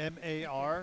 Markowski.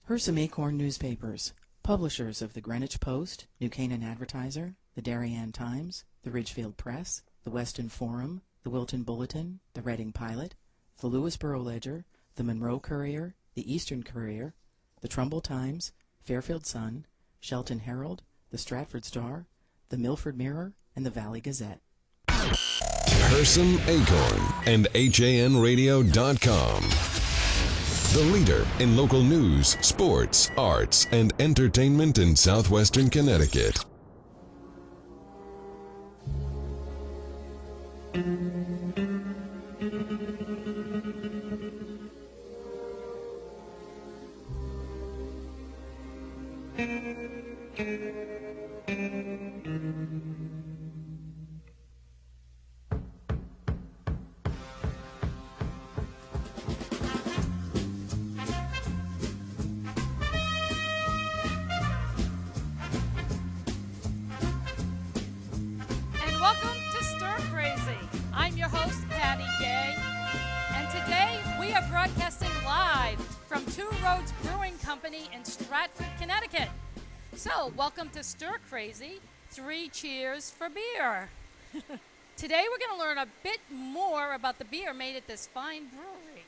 Hersam Acorn newspapers, publishers of the Greenwich Post, New Canaan Advertiser, the Darien Times, the Ridgefield Press, the Weston Forum, the Wilton Bulletin, the Reading Pilot, the Lewisboro Ledger, the Monroe Courier, the Eastern Courier, the Trumbull Times, Fairfield Sun, Shelton Herald, the Stratford Star, the Milford Mirror, and the Valley Gazette. Hersam Acorn and HANradio.com. The leader in local news, sports, arts, and entertainment in southwestern Connecticut. Two Roads Brewing Company in Stratford, Connecticut. So, welcome to Stir Crazy, 3 cheers for beer. Today we're going to learn a bit more about the beer made at this fine brewery.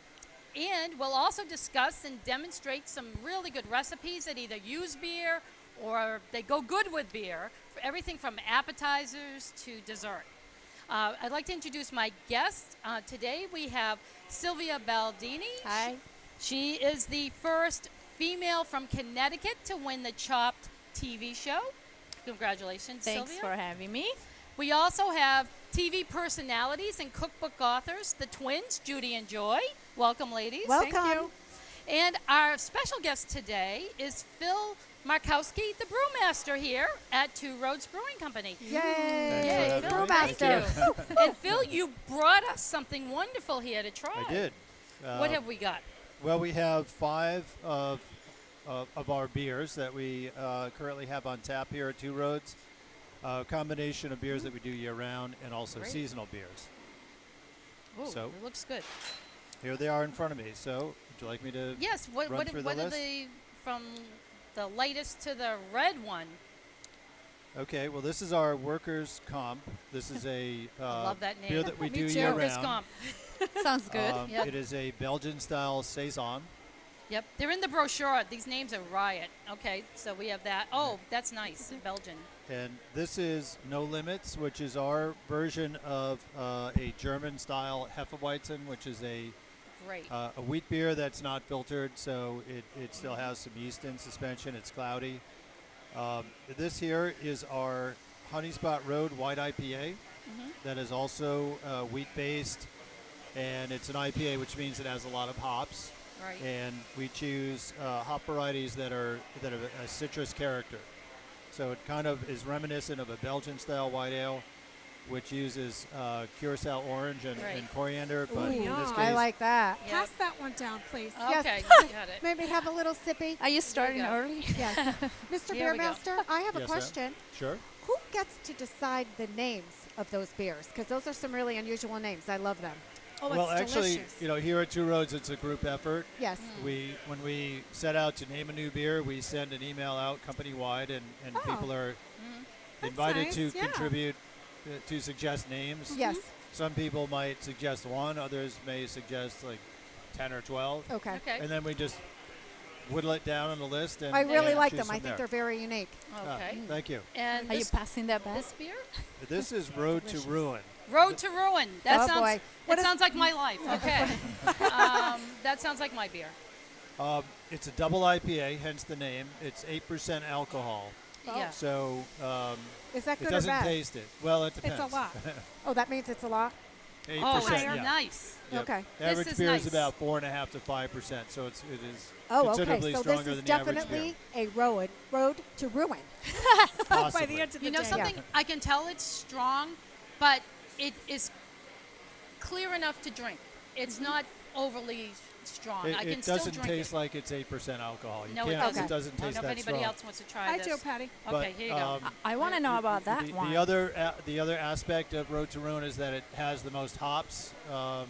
And we'll also discuss and demonstrate some really good recipes that either use beer or they go good with beer, for everything from appetizers to dessert. I'd like to introduce my guests. Today we have Sylvia Baldini. Hi. She is the first female from Connecticut to win the Chopped TV show. Congratulations, Thanks Sylvia. for having me. We also have TV personalities and cookbook authors, the twins, Judy and Joy. Welcome, ladies. Welcome. Thank you. And our special guest today is Phil Markowski, the brewmaster here at Two Roads Brewing Company. Yay! Yay, Phil, thank you. And Phil, you brought us something wonderful here to try. I did. What have we got? Well, we have 5 of our beers that we currently have on tap here at Two Roads. A combination of beers that we do year-round and also Great. seasonal beers. Ooh, So- it looks good. Here they are in front of me. So, would you like me to Yes, what run through the are list? the, from the lightest to the red one? Okay, well, this is our workers' comp. This is a I love that name. beer that we Me do too. year-round. Workers' comp. Sounds good. Yep. It is a Belgian-style Saison. Yep, they're in the brochure. These names are riot. Okay, so we have that. Oh, that's nice, Belgian. And this is No Limits, which is our version of a German-style Hefeweizen, which is a Great. wheat beer that's not filtered, so it still has some yeast in suspension. It's cloudy. This here is our Honey Spot Road White IPA that is also wheat-based, and it's an IPA, which means it has a lot of hops. Right. And we choose hop varieties that have a citrus character. So it kind of is reminiscent of a Belgian-style white ale, which uses curacao orange and coriander. But in this case, I like that. Yep. Pass that one down, please. Okay, Yes. you got it. Maybe have a little sippy. Are you starting go. early? Yes. Mr. Here we go. Beermaster, I have a Yes, ma'am. question. Sure. Who gets to decide the names of those beers? Because those are some really unusual names. I love them. Oh, Well, it's actually, delicious. here at Two Roads, it's a group effort. Yes. When we set out to name a new beer, we send an email out company-wide, and Oh. people are That's invited nice, to yeah. contribute, to suggest names. Yes. Some people might suggest one, others may suggest like 10 or 12. Okay. Okay. And then we just whittle it down on the list. And I really and like choose them. I from think there. they're very unique. Ah, Okay. thank you. And Are you this, passing that back? this beer? This is Road to Ruin. Road to Ruin. That Oh, sounds. boy. What It is- sounds like my life. Okay. That sounds like my beer. It's a double IPA, hence the name. It's 8% alcohol. Yeah. So Is that it good or doesn't bad? taste it. Well, it depends. It's a lot. Oh, that means it's a lot? 8%, Oh, yeah. nice. Yep. Okay. Average This is beer nice. is about 4.5 to 5%, so it is Oh, okay. considerably So stronger this is than the average definitely a road to ruin. beer. By Possibly. the end of the You know day. something? I can tell it's strong, but it is clear enough to drink. It's not overly strong. I can It still doesn't drink taste it. like it's 8% alcohol. You No, it can't, doesn't. It doesn't I don't taste know if that anybody strong. else wants to try Hi, this. Joe Patty. Okay, here you go. I want to know about that one. The other aspect of Road to Ruin is that it has the most hops of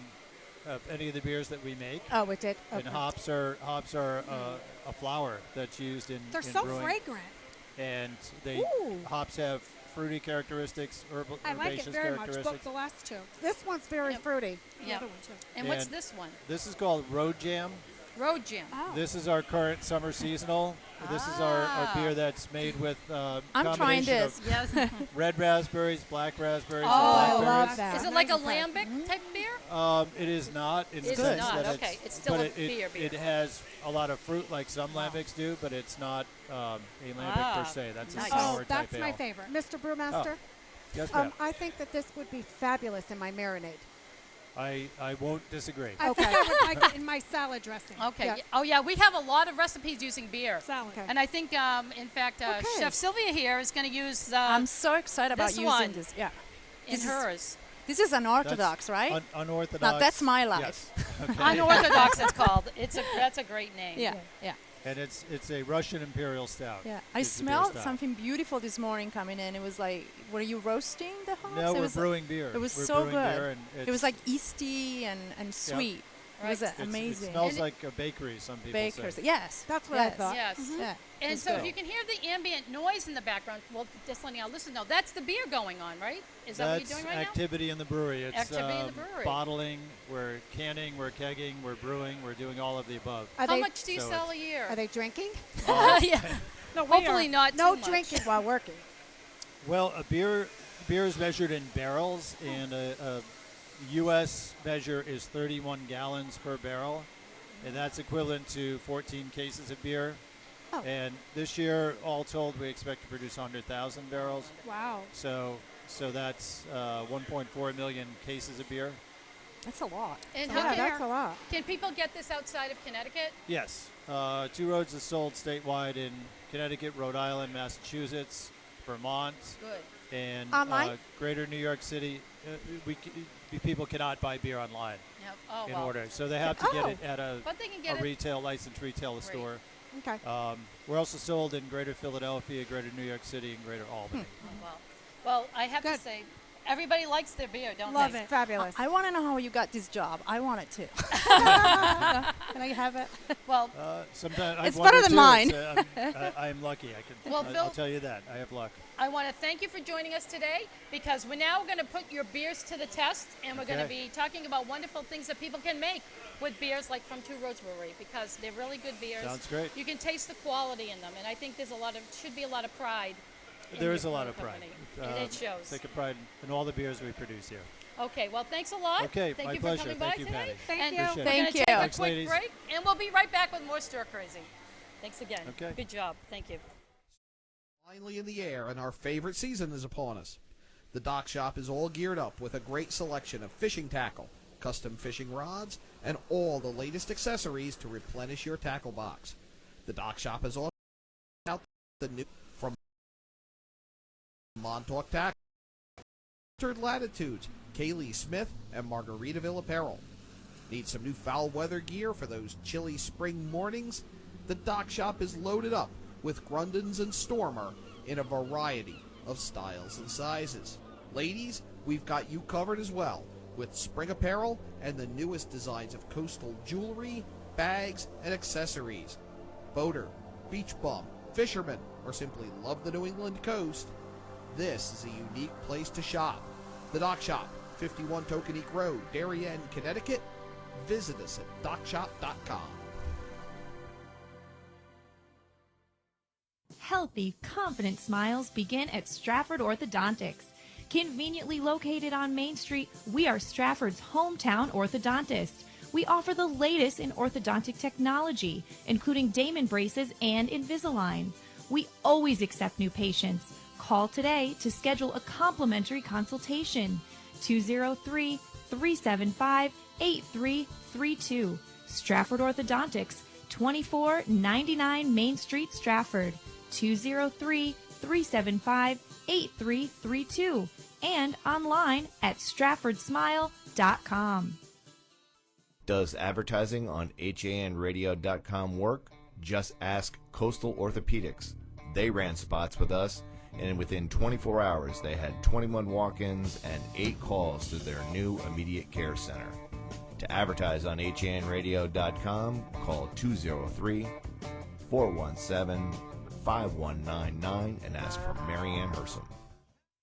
any of the beers that we make. Oh, it did? Okay. And hops are a flower that's used in They're in so brewing. fragrant. And Ooh. hops have fruity characteristics, I like herbaceous it very much. characteristics. Both the last two. This one's very Yep. fruity. The Yeah. other one, too. And what's And- this one? This is called Road Jam. Road Jam. Oh. This is our current summer seasonal. This is our Ah. beer that's made with I'm trying combination this. of Yes. red raspberries, black raspberries, Oh, and love blackberries. that. Is it like a Nice. lambic type beer? It is not. In the It's sense not, that okay. It's still but a it, beer. It has a lot of fruit like some lambics do, but it's not a lambic Ah, per se. That's nice. a sour Oh, that's type my ale. favorite. Mr. Brewmaster, Yes, ma'am. I think that this would be fabulous in my marinade. I won't disagree. I think I would like it in my salad dressing. Okay. Yeah. Oh, yeah. We have a lot of recipes using beer. Salad. Okay. And I think, in fact, Okay. Chef Sylvia here is going to use I'm so excited about this using one. this. Yeah. in this is- hers. This is unorthodox, right? Unorthodox. Now, that's my life. Yes. Okay. Unorthodox, it's called. That's a great name. Yeah, yeah. And it's a Russian Imperial Stout. Yeah, I is the beer smelled style. something beautiful this morning coming in. It was like, were you roasting the hops? No, it we're was, brewing beer. It was We're so brewing beer good. and It was like yeasty and sweet. It was Right. amazing. It smells And it- like a bakery. Some people Bakers. say. Yes. That's what I yes. thought. Yes. Yeah. And It's so good. if you can hear the ambient noise in the background, well, just letting our listeners know, that's the beer going on, right? Is that what That's you're doing right activity in the brewery. It's Activity in the brewery. bottling, we're canning, we're kegging, we're brewing, we're doing all of the above. Are now? How they, much do you so sell a year? Are they drinking? Yeah. No, we Hopefully are. not No too much. drinking while working. Well, beer is measured in barrels, and a U.S. measure is 31 gallons per barrel, and that's equivalent to 14 cases of beer. Oh. And this year, all told, we expect to produce 100,000 barrels. Wow. So that's 1.4 million cases of beer. That's a lot. And Yeah, how that's a lot. can people get this outside of Connecticut? Yes. Two Roads is sold statewide in Connecticut, Rhode Island, Massachusetts, Vermont, Good. and Online? Greater New York City. People cannot buy beer online Yep. Oh, in well. order, so they have to get Oh. it at a But they can get it. retail licensed retailer Great. store. Okay. We're also sold in Greater Philadelphia, Greater New York City, and Greater Albany. Oh, well, I have to Good. say, everybody likes their beer, don't Love they? it. Fabulous. I want to know how you got this job. I want it too. Can I have it? Well, Sometimes It's I wonder better than too, mine. I'm lucky. I can. Well, I'll Phil- tell you that. I have luck. I want to thank you for joining us today because we're now going to put your beers to the test and we're going to Okay. be talking about wonderful things that people can make with beers like from Two Roads Brewery because they're really good beers. Sounds great. You can taste the quality in them and I think should be a lot of pride. in There your is a lot of brewing pride. company. It shows. Take a pride in all the beers we produce here. Okay, well, thanks a lot. Okay, Thank my you pleasure. for coming Thank by you, today. Patty. Thank And you. Appreciate it. We're Thank going to you. take a Thanks, quick ladies. break and we'll be right back with more Stir Crazy. Thanks again. Okay. Good job. Thank you. Finally in the air, and our favorite season is upon us. The Dock Shop is all geared up with a great selection of fishing tackle, custom fishing rods, and all the latest accessories to replenish your tackle box. The Dock Shop is also out the new from Montauk Tackle, Latitudes, Kaylee Smith, and Margaritaville Apparel. Need some new foul weather gear for those chilly spring mornings? The Dock Shop is loaded up with Grundens and Stormer in a variety of styles and sizes. Ladies, we've got you covered as well with spring apparel and the newest designs of coastal jewelry, bags, and accessories. Boater, beach bum, fisherman, or simply love the New England coast, this is a unique place to shop. The Dock Shop, 51 Tokenique Road, Darien, Connecticut. Visit us at dockshop.com. Healthy, confident smiles begin at Stratford Orthodontics. Conveniently located on Main Street, we are Stratford's hometown orthodontist. We offer the latest in orthodontic technology, including Damon braces and Invisalign. We always accept new patients. Call today to schedule a complimentary consultation. 203-375-8332. Stratford Orthodontics, 2499 Main Street, Stratford. 203-375-8332. And online at stratfordsmile.com. Does advertising on HANradio.com work? Just ask Coastal Orthopedics. They ran spots with us, and within 24 hours they had 21 walk-ins and 8 calls to their new immediate care center. To advertise on HANradio.com, call 203-417-5199 and ask for Marianne Hersam.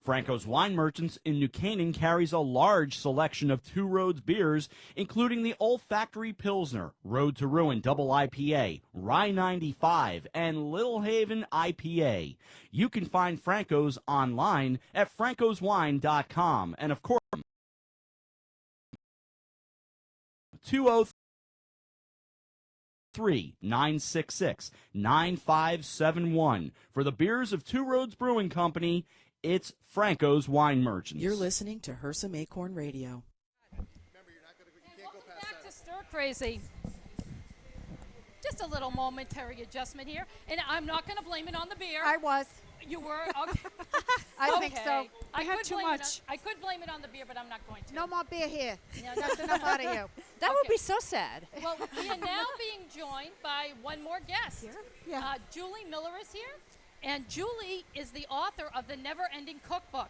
Franco's Wine Merchants in New Canaan carries a large selection of Two Roads beers, including the Olfactory Pilsner, Road to Ruin Double IPA, Rye 95, and Little Haven IPA. You can find Franco's online at francoswine.com. And of course, 203-966-9571. For the beers of Two Roads Brewing Company, it's Franco's Wine Merchants. You're listening to Hersam Acorn Radio. Welcome back to Stir Crazy. Just a little momentary adjustment here, and I'm not going to blame it on the beer. I was. You were? Okay. I think so. I had could too blame much. I could blame it on the beer, but I'm not going to. No more beer here. Yeah, That's enough out of you. That would Okay. be so sad. Well, we are now being joined by one more guest. Yeah. Julie Miller is here, and Julie is the author of The Never Ending Cookbook.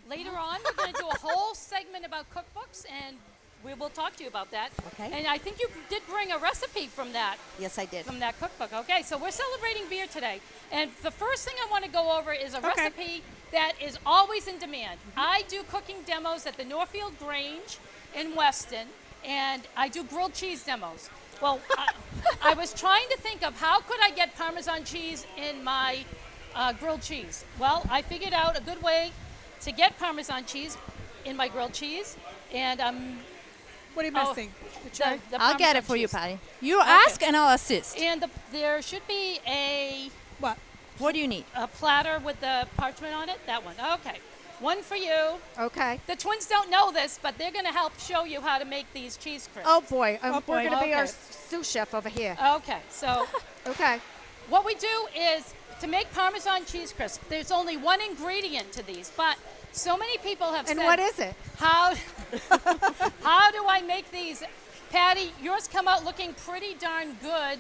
Later on, we're going to do a whole segment about cookbooks, and we will talk to you about that. Okay. And I think you did bring a recipe from that. Yes, I did. From that cookbook. Okay, so we're celebrating beer today. And the first thing I want to go over is a recipe that is always in demand. I do cooking demos at the Northfield Grange in Weston, and I do grilled cheese demos. Well, I was trying to think of how could I get Parmesan cheese in my grilled cheese. Well, I figured out a good way to get Parmesan cheese in my grilled cheese, and What are you missing? The tray? the I'll get Parmesan it for you, cheese. Patty. You ask and I'll assist. And there should be a What? What do you need? platter with the parchment on it. That one. Okay. One for you. Okay. The twins don't know this, but they're going to help show you how to make these cheese crisps. Oh boy. Oh, boy. We're going to be our Okay. sous chef over here. Okay. So Okay. what we do is to make Parmesan cheese crisps, there's only one ingredient to these, but so many people have And said, what is it? How do I make these? Patty, yours come out looking pretty darn good,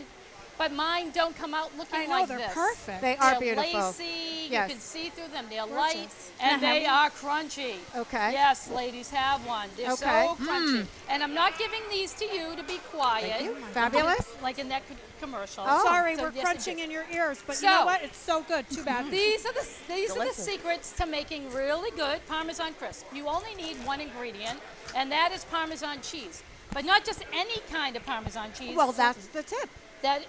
but mine don't come out looking I know, like they're this. perfect. They are They're beautiful. lacy, Yes. you can see through them, they're light, Gorgeous. and they are crunchy. Okay. Yes, ladies, have one. They're Okay. so crunchy. And I'm not giving these to you to be quiet. Thank you. Fabulous. Like in that commercial. Oh. Sorry, So we're yes, crunching it is. in your ears, but So- you know what? It's so good. Too bad. These are the secrets to making really good Parmesan crisp. You only need one ingredient, and that is Parmesan cheese. But not just any kind of Parmesan cheese. Well, that's the tip.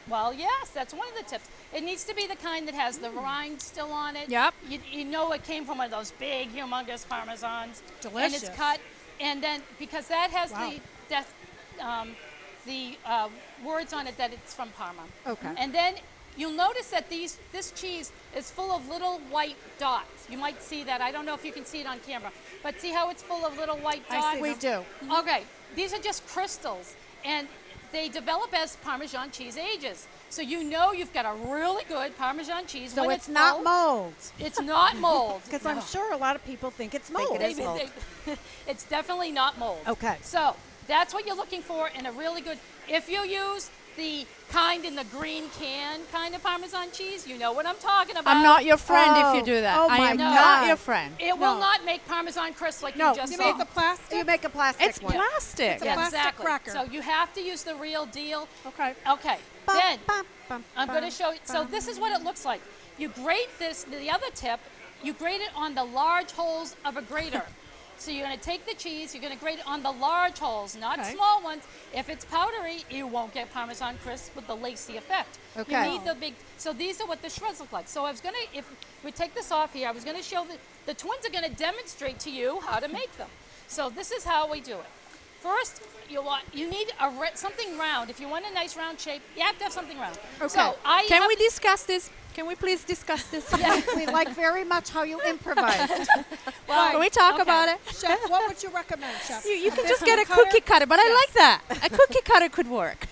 Well, yes, that's one of the tips. It needs to be the kind that has the rind still on it. Yep. You know it came from one of those big, humongous Parmesans. And Delicious. it's cut, and then because that has Wow. the words on it that it's from Parma. Okay. And then you'll notice that this cheese is full of little white dots. You might see that. I don't know if you can see it on camera, but see how it's full of little white dots? I see We do. Okay, these are just crystals, and they develop as Parmesan cheese ages. So you know you've got a really good Parmesan cheese. So when it's not full. mold. It's not mold. Because I'm sure a lot of people think it's mold. It's definitely not mold. Okay. So that's what you're looking for in a really good. If you use the kind in the green can kind of Parmesan cheese, you know what I'm talking about. I'm not your friend if you Oh. do that. Oh I my am God. not your friend. It will not make Parmesan crisp like No, you just You saw. make the plastic? You make a plastic It's one. plastic. It's a plastic exactly. cracker. So you have to use the real deal. Okay. Okay. Bum, Then bum, bum, I'm going to bum, show you. So this is what it looks like. You grate this. The other tip, you grate it on the large holes of a grater. So you're going to take the cheese, you're going to grate it on the large holes, not Okay. small ones. If it's powdery, you won't get Parmesan crisp with the lacy effect. Okay. You need the big, so these are what the shreds look like. So I was going to, if we take this off here, I was going to show the twins are going to demonstrate to you how to make them. So this is how we do it. First, you need something round. If you want a nice round shape, you have to have something round. Okay. So Can we discuss this? Can we please discuss this? We like very much how you improvised. Well, Can we talk okay. about it? Chef, what would you recommend, Chef? You can This just get a cutter? cookie cutter, but I like that. A cookie cutter could work.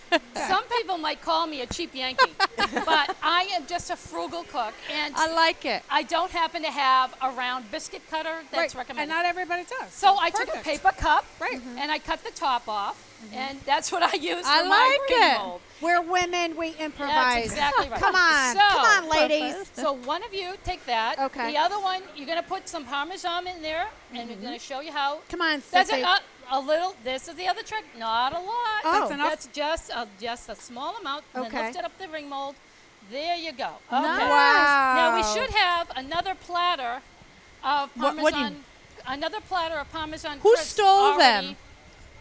Some people might call me a cheap Yankee, but I am just a frugal cook, and I like it. I don't happen to have a round biscuit cutter that's Right. recommended. And not everybody does. So I took a Perfect. paper cup Right. and I cut the top off, and that's what I use I for my like ring it. mold. We're women, we improvise. That's exactly right. Come on, So- come on, ladies. So one of you take that. Okay. The other one, you're going to put some Parmesan in there, and we're going to show you how. Come on, That's Sissy. a little. This is the other trick. Not a lot. Oh. That's enough? That's just a small amount. And Okay. then lift it up the ring mold. There you go. Okay. Nice. Wow. Now we should have another platter of Parmesan. What do you- Another platter of Parmesan. Who crisps stole already- them?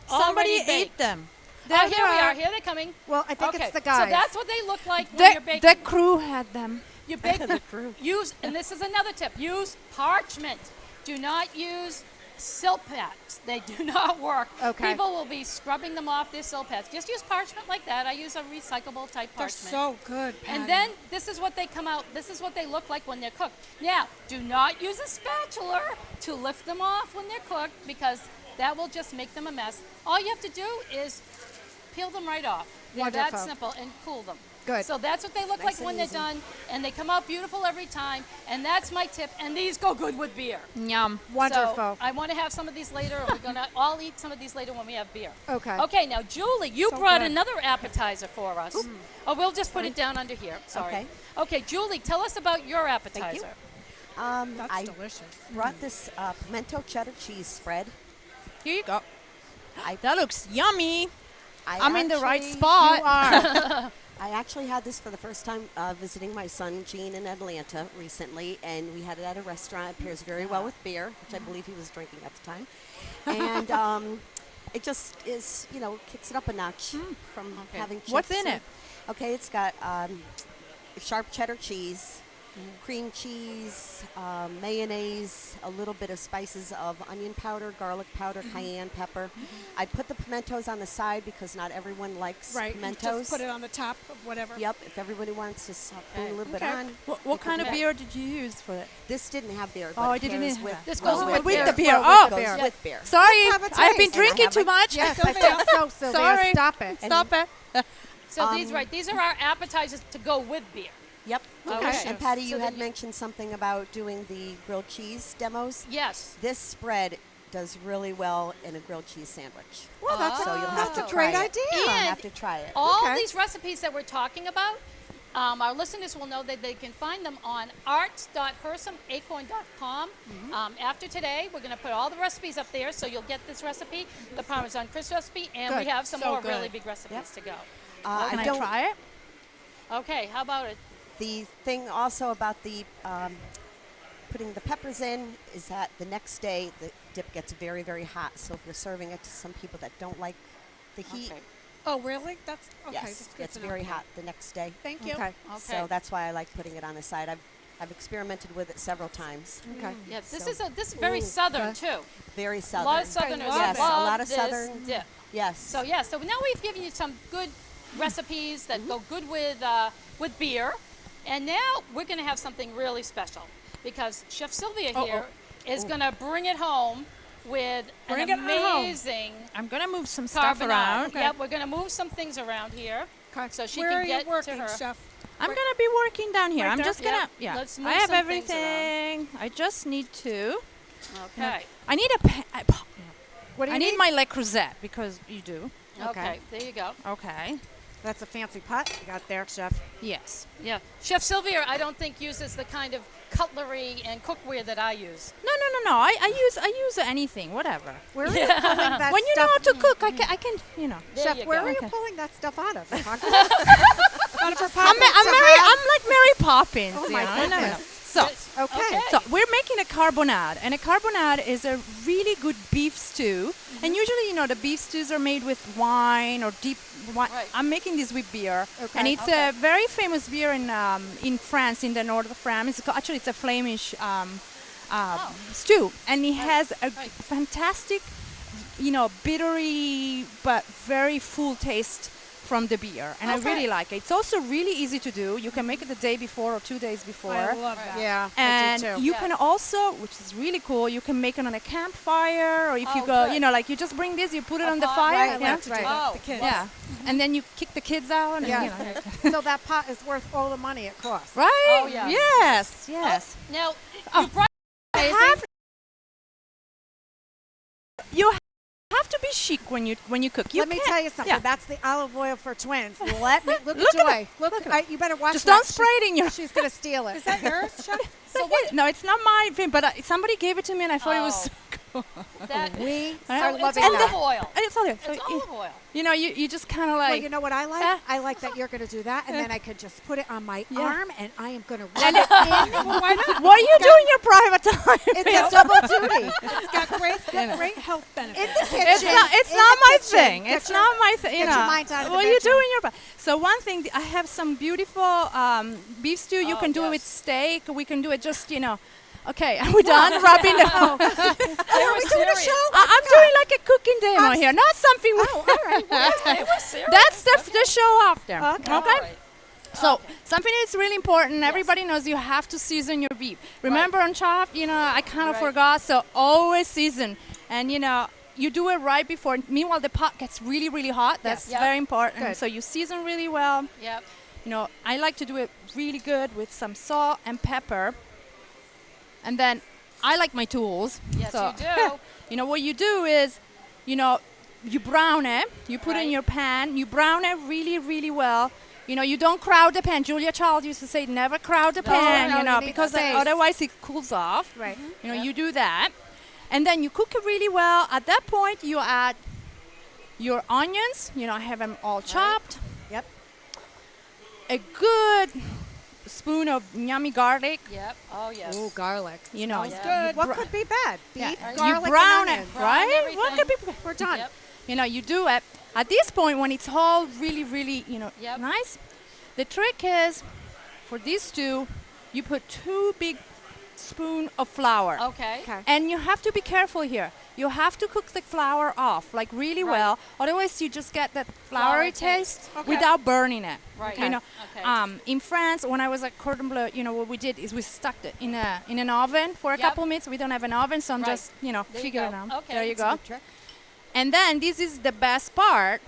Somebody already ate baked. them. Oh, here we are. Here they're coming. Well, I think Okay. it's the guys. So that's what they look like when you're baking. The crew had them. You bake the use, and this is another tip. Use parchment. Do not use silk pads. They do not work. Okay. People will be scrubbing them off their silk pads. Just use parchment like that. I use a recyclable type They're parchment. so good, Patty. And then this is what they come out. This is what they look like when they're cooked. Now, do not use a spatula to lift them off when they're cooked, because that will just make them a mess. All you have to do is peel them right off. They're that Wonderful. simple, and cool them. Good. So that's what they look like when they're done, and they come out beautiful every time. And that's my tip. And these go good with beer. Yum. Wonderful. So I want to have some of these later. And we're gonna all eat some of these later when we have beer. Okay. Okay. Now, Julie, you So brought good. another appetizer for us. Oh, we'll just put it down under here. Sorry. Okay. Okay, Julie, tell us about your appetizer. That's I delicious. brought this pimento cheddar cheese spread. Here you go. I- That looks yummy. I I'm in the right actually- spot. You are. I actually had this for the first time visiting my son Gene in Atlanta recently, and we had it at a restaurant. It pairs very well with beer, which I believe he was drinking at the time. And it just is, kicks it up a notch from having chips. What's in it? Okay, it's got sharp cheddar cheese, cream cheese, mayonnaise, a little bit of spices of onion powder, garlic powder, cayenne pepper. I put the pimentos on the side because not everyone likes Right. You pimentos. just put it on the top of whatever. Yep, if everybody wants to spoon a little bit Okay. on. What kind of beer did you use for it? This didn't have beer. Oh, but it didn't pairs have with, that. This well, goes with with beer. the beer. Well, Oh. it goes Yeah. with beer. Sorry, Let's have a I've taste. been And I drinking have too it. much. Yes, I think so, Sylvia. Sorry. Stop it. Stop it. So these are our appetizers to go with beer. Yep. Okay. And Patty, you So had then mentioned something about doing the grilled cheese demos. Yes. This spread does really well in a grilled cheese sandwich. Well, that's So you'll have that's to a great try it. idea. You'll And have to try it. All Okay. these recipes that we're talking about, our listeners will know that they can find them on arts.hersamacorn.com. After today, we're going to put all the recipes up there, so you'll get this recipe, the Parmesan crisp recipe, and we Good. have some So more good. really big recipes to go. Can I don't- try it? Okay, how about it? The thing also about the putting the peppers in is that the next day the dip gets very, very hot. So if you're serving it to some people that don't like the heat, Okay. Oh, really? That's okay. yes, That's good it's to know. very hot the next day. Thank you. Okay. Okay. So that's why I like putting it on the side. I've experimented with it several times. Okay. Yeah, this So- is very southern too. Very A southern. lot of Southerners Yes, love a lot of this southern. dip. Yes. So now we've given you some good recipes that go good with beer, and now we're going to have something really special because Chef Sylvia here is going to bring it home with Bring an it home. amazing I'm gonna move some stuff carbonara. around. Yep, we're going to move some things around here so she Where can are get you working, to her. Chef? I'm gonna be working down here. Right I'm there? just gonna. Yep. Yeah. Let's move I have some things everything. I just need to. Okay. I need a. What do you I need my Le Creuset because you do. Okay. There you go. Okay. That's a fancy pot you got there, Chef. Yes. Yeah. Chef Sylvia, I don't think uses the kind of cutlery and cookware that I use. No. I use anything. Whatever. Where are you pulling that When you know stuff? how to cook, I can. You know. There Chef, you where go. are you Okay. pulling that stuff out of? I'm like Mary Poppins. Oh you my know, I know. goodness. So Okay. Okay. So we're making a carbonade. And a carbonade is a really good beef stew. And usually, the beef stews are made with wine or deep wine. Right. I'm making this with beer. Okay. And it's a very famous beer in France, in the north of France. Actually, it's a Flemish stew. And it has a fantastic, bittery but very full taste from the beer, and I really like it. It's also really easy to do. You can make it the day before or 2 days before. I love that. Yeah, And I do too. you can also, which is really cool, you can make it on a campfire, or if you go, good. like you just bring this, you put it on the pot, fire. right, yeah. that's right. Oh, The kids. Yeah. And then you kick the kids out. And, Yeah. So that pot is worth all the money it costs. Right? Oh, yeah. Yes. Yes. Now, Oh. you brought You have to be chic when you cook. Let me tell you something. Yeah. That's the olive oil for twins. Let me look Look at at Joy. it. Look, Look at it. you better watch Just that. don't spray it in your. She's gonna steal it. Is that yours, Chef? No, it's not my thing, but somebody gave it to me, and I thought it was so cool. that. We So are it's loving olive that. oil. And it's all there. So It's olive oil. you just kind of like. Well, you know what I like? I like that you're going to do that, and then I could just put it on my arm, and I am going to rub it in. Well, why not? What do you do in your private time? It's a double duty. It's got great health benefits. In the kitchen. It's in not the my kitchen. thing. Get It's your- not my thing. get your mind out of the What you do bedroom. in your. So one thing, I have some beautiful beef stew. You can do it with steak. We can do it just Okay, are we done rubbing the? Are we doing a show? I'm doing like a cooking demo here, not something. Oh, all right. They were serious. That's the show after. Okay. All right. So something that's really important. Everybody knows you have to season your beef. Remember on Chopped, I kind of forgot. So always season, and you do it right before. Meanwhile, the pot gets really, really hot. That's Yep. very important. Good. So you season really well. Yep. I like to do it really good with some salt and pepper. And then I like my tools. Yes, so, you do. what you do is, you brown it. You put it in Right. your pan. You brown it really, really well. You don't crowd the pan. Julia Child used to say, never crowd the pan, no, you need because space. otherwise it cools off. Right. You do that. And then you cook it really well. At that point, you add your onions. I have them all chopped. Yep. A good spoon of yummy garlic. Yep. Oh, yes. Ooh, garlic. Smells good. What could be bad? Beef, Yeah. garlic, You brown and it, onions. right? everything. What could be? We're done. Yep. You do it. At this point, when it's all really, really, Yep. nice, the trick is, for this stew, you put 2 big spoon of flour. Okay. Okay. And you have to be careful here. You have to cook the flour off, like really Right. well. Otherwise, you just get that floury Flour taste. taste Okay. without burning it. Right. Okay. In France, when I was at Cordon Bleu, what we did is we stuck it in an oven for a Yep. couple minutes. We don't have an oven, so I'm Right. just, you figuring go. out. Okay. There you That's a go. good trick. And then this is the best part.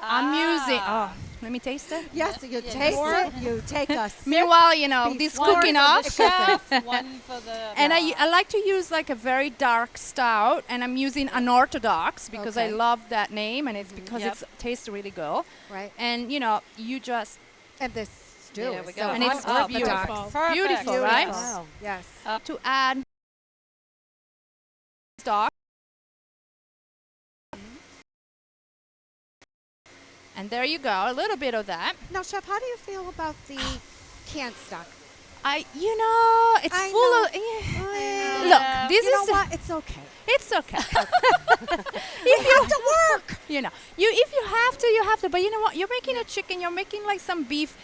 I'm using. Ah. Oh, let me taste it. Yes, you Yeah. taste it. You take us. Meanwhile, this Before cooking the off. Chef, one for the. And I like to use like a very dark stout, and I'm using unorthodox because I Okay. love that name, and it's because Yep. it tastes really good. Right. And you just And this stew There is we so go. And it's unorthodox. beautiful. Perfect. Beautiful, right? Wow. Yes. to add stock. And there you go, a little bit of that. Now, Chef, how do you feel about the canned stock? It's I full know. of. I Look, Yeah. this you know is. what? It's okay. It's okay. You have to work. If you have to, you have to. But you know what? You're making a chicken. You're making like some beef.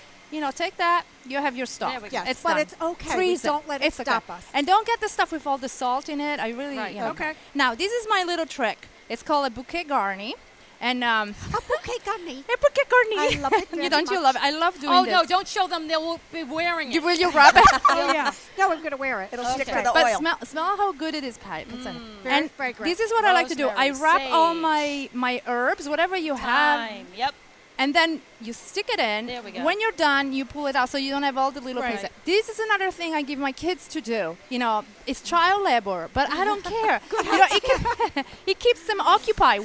Take that. You have your stock. There we go. Yes, It's but done. it's okay. Freeze We don't let it It's okay. stop us. And don't get the stuff with all the salt in it. I really. Right. Okay. Now this is my little trick. It's called a bouquet garni. And A bouquet garni. a bouquet garni. I love it very Don't you much. love it? I love doing Oh this. no! Don't show them. They will be wearing it. Will you rub it? Oh, yeah. No, I'm going to wear it. It'll stick Okay. to the But oil. smell how good it is, Pat. Very And fragrant. this is what I like to do. I Rosemary, wrap all sage. my herbs, whatever you have, Time. Yep. and then you stick it in. There we go. When you're done, you pull it out so you don't have all the little Right. pieces. This is another thing I give my kids to do. It's child labor, but I don't care. It keeps them occupied.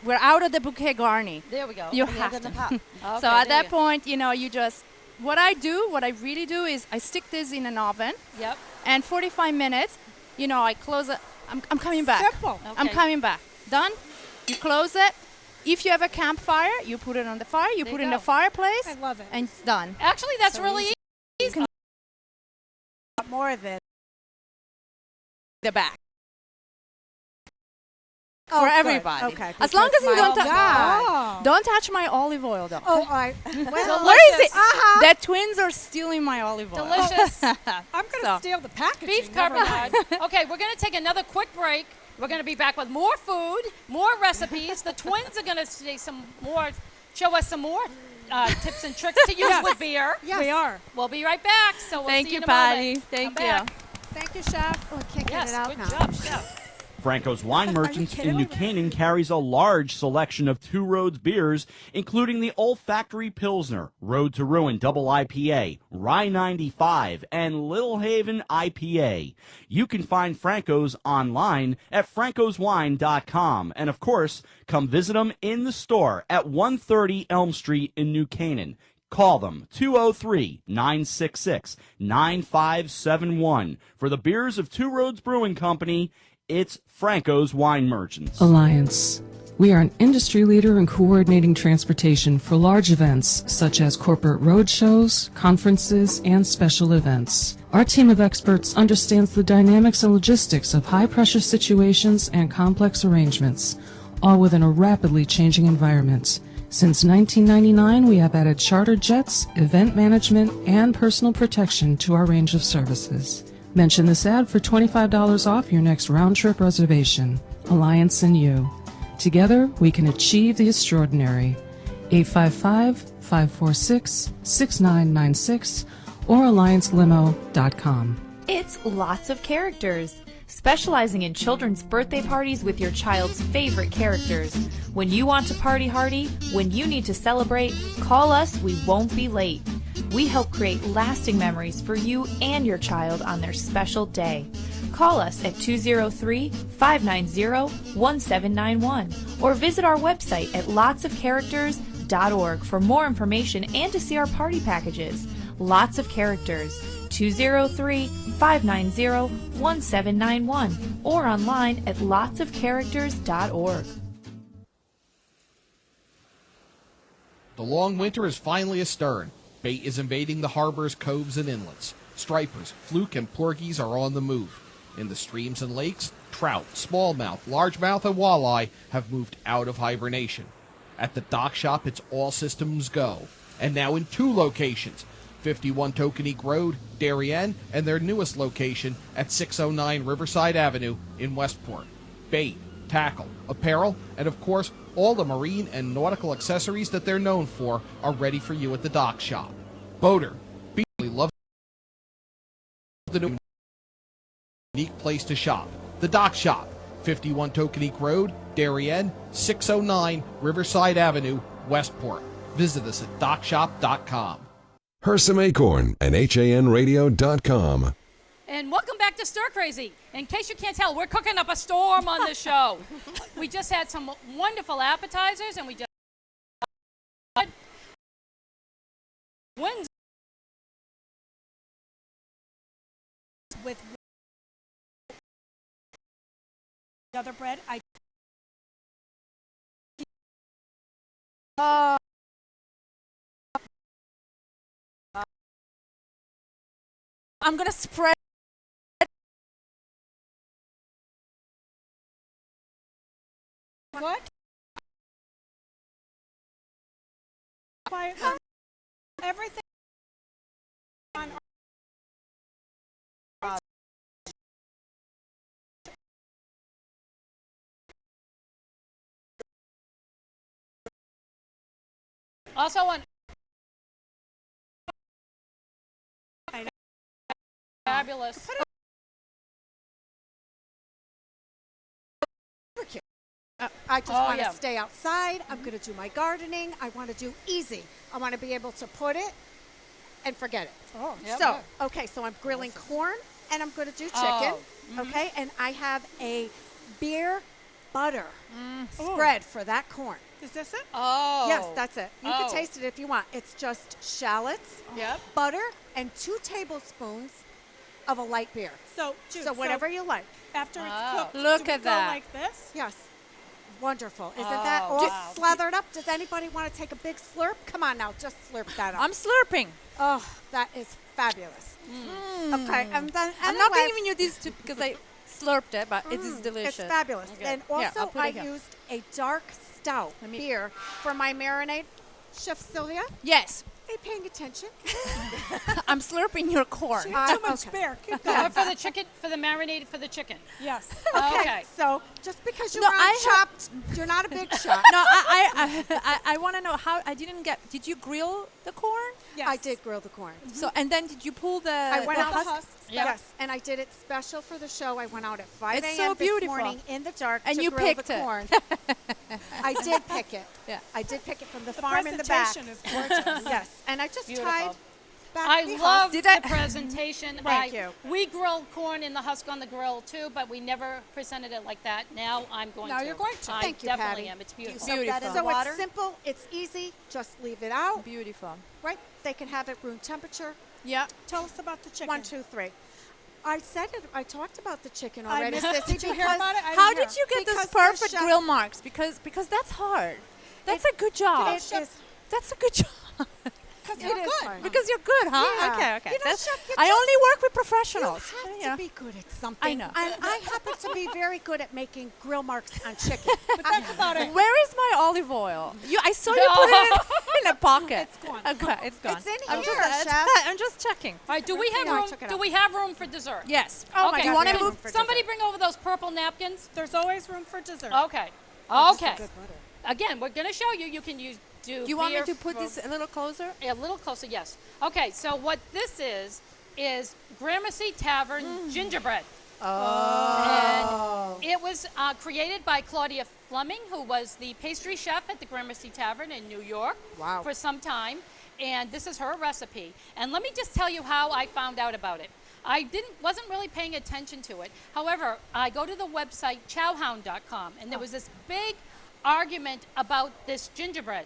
We're out of the bouquet garni. There we go. You And have then to. the pot. Okay, So at there that point, you just. What I really do is I stick this in an oven, Yep. and 45 minutes, I close it. I'm coming back. Simple. I'm Okay. coming back. Done. You close it. If you have a campfire, you put it on the fire. You There put you it in go. the fireplace, I love it. and it's done. Actually, that's So really easy. More than the back. Oh, For good. everybody. Okay. As long as you because don't my- don't touch my olive oil though. Oh, I. Well, Where is it? Uh-huh. The twins are stealing my olive oil. Delicious. I'm going to steal the packaging. Beef never mind. carbonade. Okay, we're going to take another quick break. We're going to be back with more food, more recipes. The twins are going to show us some more tips and tricks to use with beer. Yes. We are. We'll be right back. So we'll Thank see you, in a Patty. moment. Thank Come you. back. Thank you, Chef. Oh, I can't Yes, get it out good now. job, Chef. Franco's Wine Merchants kidding in me? New Canaan carries a large selection of Two Roads beers, including the Olfactory Pilsner, Road to Ruin Double IPA, Rye 95, and Little Haven IPA. You can find Franco's online at francoswine.com. And of course, come visit them in the store at 130 Elm Street in New Canaan. Call them 203-966-9571. For the beers of Two Roads Brewing Company, it's Franco's Wine Merchants. Alliance. We are an industry leader in coordinating transportation for large events such as corporate road shows, conferences, and special events. Our team of experts understands the dynamics and logistics of high-pressure situations and complex arrangements, all within a rapidly changing environment. Since 1999, we have added charter jets, event management, and personal protection to our range of services. Mention this ad for $25 off your next round-trip reservation. Alliance and you. Together, we can achieve the extraordinary. 855-546-6996 or alliancelimo.com. It's Lots of Characters, specializing in children's birthday parties with your child's favorite characters. When you want to party hardy, when you need to celebrate, call us, we won't be late. We help create lasting memories for you and your child on their special day. Call us at 203-590-1791 or visit our website at lotsofcharacters.org for more information and to see our party packages. Lots of Characters, 203-590-1791 or online at lotsofcharacters.org. The long winter is finally astern. Bait is invading the harbors, coves, and inlets. Stripers, fluke, and porgies are on the move. In the streams and lakes, trout, smallmouth, largemouth, and walleye have moved out of hibernation. At the dock shop, it's all systems go. And now in 2 locations, 51 Tokenique Road, Darien, and their newest location at 609 Riverside Avenue in Westport. Bait, tackle, apparel, and of course, all the marine and nautical accessories that they're known for are ready for you at the dock shop. Boater, Beasley loves the new unique place to shop. The Dock Shop, 51 Tokenique Road, Darien, 609 Riverside Avenue, Westport. Visit us at dockshop.com. Hersam Acorn and HANradio.com. And welcome back to Stir Crazy. In case you can't tell, we're cooking up a storm on this show. We just had some wonderful appetizers, and we just wins With other bread, I'm gonna spread. what? Everything on also on fabulous. I just want to yeah. stay outside. I'm going to do my gardening. I want to do easy. I want to be able to put it and forget it. Oh, Yep. So, okay, so I'm grilling corn and I'm going to do chicken. Oh, Okay, and I have a beer butter spread for that corn. Is this it? Oh. Yes, that's it. You can Oh. taste it if you want. It's just shallots, Yep. butter, and 2 tablespoons of a light beer. So, Jude, So whatever you like. after it's Oh. cooked, Look do we at go that. like this? Yes. Wonderful. Isn't that Oh, all wow. slathered up? Does anybody want to take a big slurp? Come on now, just slurp that up. I'm slurping. Oh, that is fabulous. Okay, and then I'm not anyway- giving you these two because I slurped it, but it is delicious. It's fabulous. Okay. And Yeah, also, I'll put I it here. used a dark stout beer for my marinade. Chef Sylvia? Yes. Are you paying attention? I'm slurping your corn. Too much beer. Keep going. For the chicken, for the marinated for the chicken. Yes. Okay. So just because you No, were I on Chopped, you're not a big shot. No, I want to know how. I didn't get. Did you grill the corn? Yes. I did grill the corn. So and then did you pull the? I went the out husk? the husks. Yep. Yes, and I did it special for the show. I went out at 5 It's a.m. so this beautiful. morning in the dark And to you grill picked the it. corn. I did pick it. Yeah. I did pick it from the The farm in the back. presentation is gorgeous. Yes, and I just Beautiful. tied back I the love husk. the presentation. Thank you. We grilled corn in the husk on the grill too, but we never presented it like that. Now I'm going Now to. you're going to. I Thank you, definitely Patty. am. It's You beautiful. soak that in So water? it's simple, it's easy, just leave it out, Beautiful. right? They can have it room temperature. Yeah. Tell us about the chicken. 1, 2, 3. I said it. I talked about the chicken I already. missed it. Did you hear because- about it? I How didn't did hear. you get those Because the perfect chef- grill marks? Because that's hard. That's a good job. It is. That's a good job. Because you're good. hard. Because you're good, huh? Yeah. Okay, okay. You know, That's- Chef, you I just- only work with You professionals. have Yeah. to be good at something. I know. And I happen to be very good at making grill marks on chicken. But that's about it. Where is my olive oil? I saw you put it in a pocket. It's gone. Okay, it's gone. It's in I'm here, just, Chef. I'm just checking. All right. Do we have No, I room? took it Do out. we have room for dessert? Yes. Oh my Okay. God, You want we to have move? room for Somebody dessert. bring over those purple napkins. There's always room for dessert. Okay. Just Okay. a good butter. Again, we're going to show you. You can use do. You want me beer to put for- this a little closer? a little closer? Yes. Okay. So what this is Gramercy Tavern gingerbread. Oh. And it was created by Claudia Fleming, who was the pastry chef at the Gramercy Tavern in New York Wow. for some time. And this is her recipe. And let me just tell you how I found out about it. I wasn't really paying attention to it. However, I go to the website chowhound.com, and there was this big argument about this gingerbread.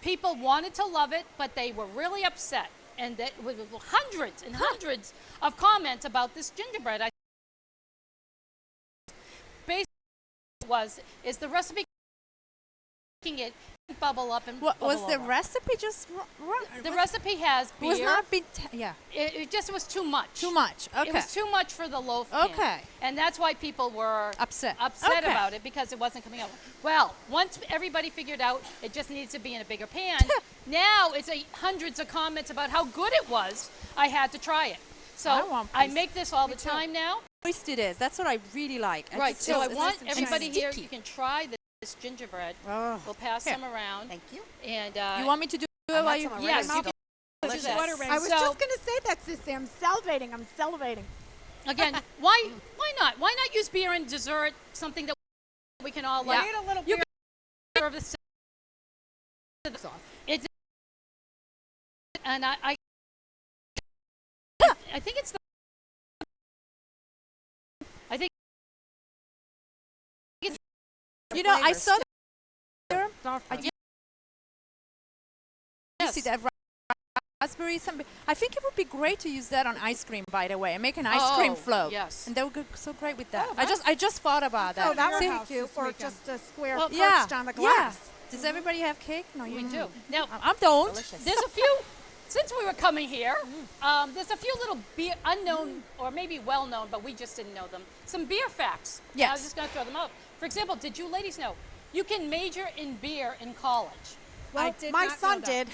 People wanted to love it, but they were really upset. And that with hundreds and hundreds of comments about this gingerbread. Basically, is the recipe making it bubble up and What was bubble the over. recipe just wrong? The recipe has beer. was not being yeah. It just was too much. Too much. Okay. It was too much for the loaf pan. Okay. And that's why people were Upset. upset Okay. about it, because it wasn't coming out. Well, once everybody figured out it just needs to be in a bigger pan, now it's hundreds of comments about how good it was. I had to try it. So I want I piece. make this all the time now. Moist it is. That's what I really like. And Right. it's So just- I it's want nice and everybody here, sticky. you can try this gingerbread. Oh. We'll pass Here. some around. Thank you. And You want me to do it I while had you? some already. yes, Mouth you can do delicious. that. Water I was So- just going to say that, Sissy. I'm salivating. I'm salivating. Again, why not? Why not use beer in dessert? Something that we can all We like. need a little You beer. can serve this. It's and I think it's the. I think it's You know, I flavors. saw there. yes. You see that raspberry? I think it would be great to use that on ice cream. By the way, and make an ice cream Oh, float. yes. And that would go so great with that. Oh, I just thought about that. Oh, that your would house be cute. this Or weekend. just a square Well, perched on the glass. Yeah. Does everybody have cake? No, you We do. Now, I'm don't. Delicious. there's a few. Since we were coming here, there's a few little beer, unknown or maybe well-known, but we just didn't know them. Some beer facts. Yes. I was just going to throw them out. For example, did you ladies know you can major in beer in college? Well, did my not son know that. did.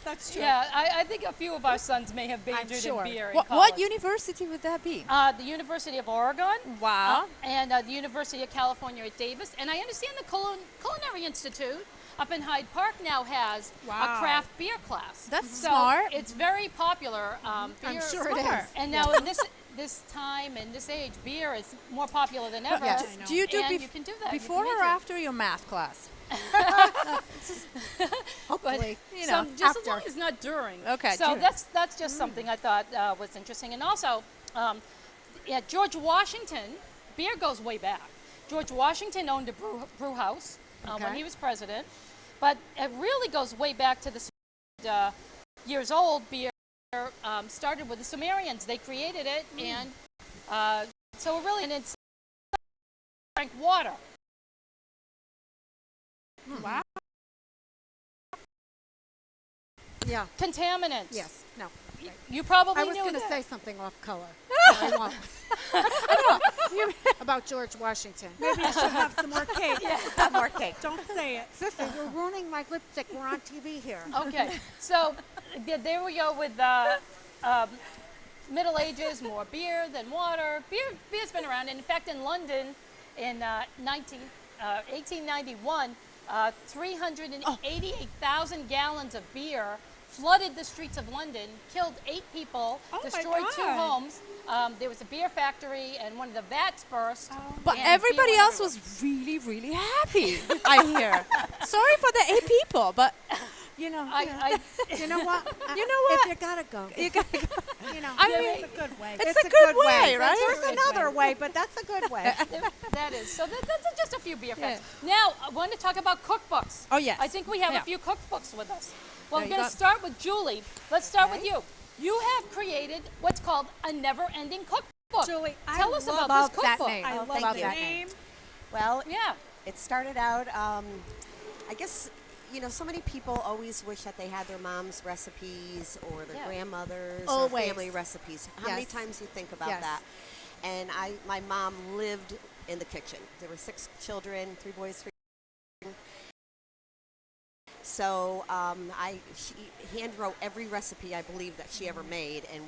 That's true. Yeah, I think a few of our sons may have majored sure. in beer in What college. university would that be? The University of Oregon. Wow. And the University of California at Davis. And I understand the Culinary Institute up in Hyde Park now has a Wow. craft beer class. That's so smart. It's very popular. Beer. sure it is. And now in this time and this age, beer is more popular than ever. Yes. Do you do And you can do that. You before can or major. after your math class? Hopefully. You know, just as long after. as not during. Okay, So during. that's just something I thought was interesting. And also, George Washington, beer goes way back. George Washington owned a brew house when Okay. he was president, but it really goes way back to the years old. Beer started with the Sumerians. They created it, and so it really and it's drank water. Wow. Yeah. Contaminants. Yes. No. You probably I was knew going to that. say something off color. I won't. About George Washington. Maybe you should have some more cake. Got more cake. Don't say it. Sister, you're ruining my lipstick. We're on TV here. Okay, so there we go with Middle Ages, more beer than water. Beer's been around, and in fact, in London, in 1891, 388,000 gallons of beer flooded the streets of London, killed 8 people, destroyed 2 homes. There was a beer factory, and one of the vats burst. But and everybody beer else was really, really happy, I hear. Sorry for the 8 people, but You know, You know what? you know what? If you gotta go. You gotta go. you know, I mean, It's a good way. it's a good way, right? There's another way, but that's a good way. That is. So that's just a few beer facts. Now, I want to talk about cookbooks. Oh, yes. I think we have Yeah. a few cookbooks with us. Well, There I'm you going go. to start with Julie. Let's start with you. You have created what's called a never-ending cookbook. Julie, Tell us about love this that cookbook. name. I Oh, love thank the you. name. Well, Yeah. it started out, I guess, you know, so many people always wish that they had their mom's recipes or their Yeah. grandmother's Always. or family recipes. How many Yes. times do you think about Yes. that? And my mom lived in the kitchen. There were 6 children, 3 boys, 3 girls. So she hand wrote every recipe I believe that she ever made, and